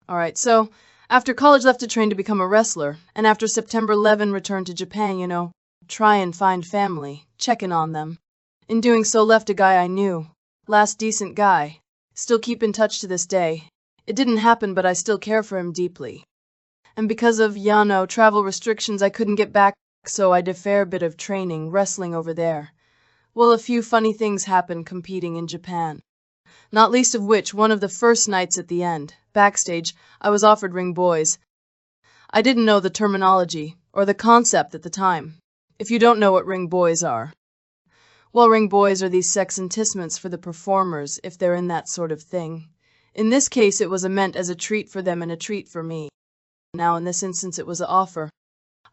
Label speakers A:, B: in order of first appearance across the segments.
A: Alright, so after college left to train to become a wrestler, and after September 11 returned to Japan, try and find family, checking on them. In doing so left a guy I knew. Last decent guy. Still keep in touch to this day. It didn't happen but I still care for him deeply. And because of, travel restrictions I couldn't get back, so I did a fair bit of training, wrestling over there. Well, a few funny things happened competing in Japan. Not least of which, one of the first nights at the end, backstage, I was offered ring boys. I didn't know the terminology, or the concept at the time. If you don't know what ring boys are. Well, ring boys are these sex enticements for the performers, if they're in that sort of thing. In this case it was meant as a treat for them and a treat for me. Now in this instance it was an offer.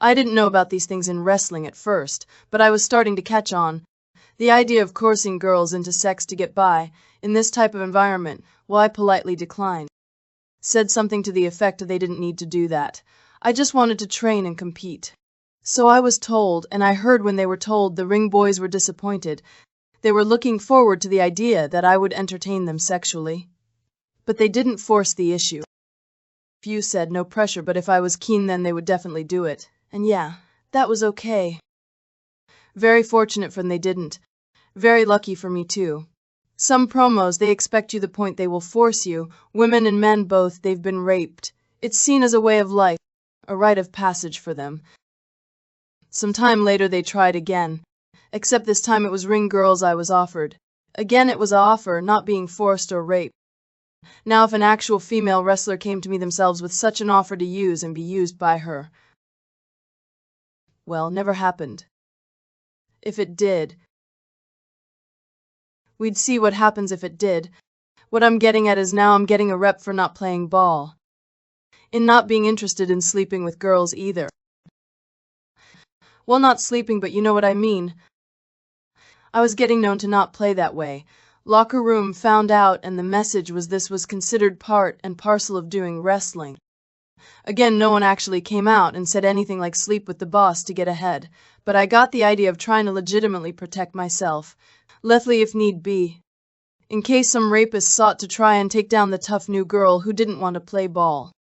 A: I didn't know about these things in wrestling at first, but I was starting to catch on. The idea of coercing girls into sex to get by, in this type of environment, well, I politely declined. Said something to the effect they didn't need to do that. I just wanted to train and compete. So I was told, and I heard when they were told the ring boys were disappointed. They were looking forward to the idea that I would entertain them sexually. But they didn't force the issue. Few said no pressure, but if I was keen then they would definitely do it. And yeah, that was okay. Very fortunate for them they didn't. Very lucky for me too. Some promos they expect you the point they will force you, women and men both, they've been raped. It's seen as a way of life, a rite of passage for them. Some time later they tried again, except this time it was ring girls I was offered. Again it was an offer, not being forced or raped. Now if an actual female wrestler came to me themselves with such an offer to use and be used by her, well, never happened. If it did, we'd see what happens if it did. What I'm getting at is now I'm getting a rep for not playing ball. In not being interested in sleeping with girls either. Well, not sleeping, but you know what I mean. I was getting known to not play that way. Locker room found out and the message was this was considered part and parcel of doing wrestling. Again, no one actually came out and said anything like sleep with the boss to get ahead, but I got the idea of trying to legitimately protect myself, lethally if need be, in case some rapist sought to try and take down the tough new girl who didn't want to play ball.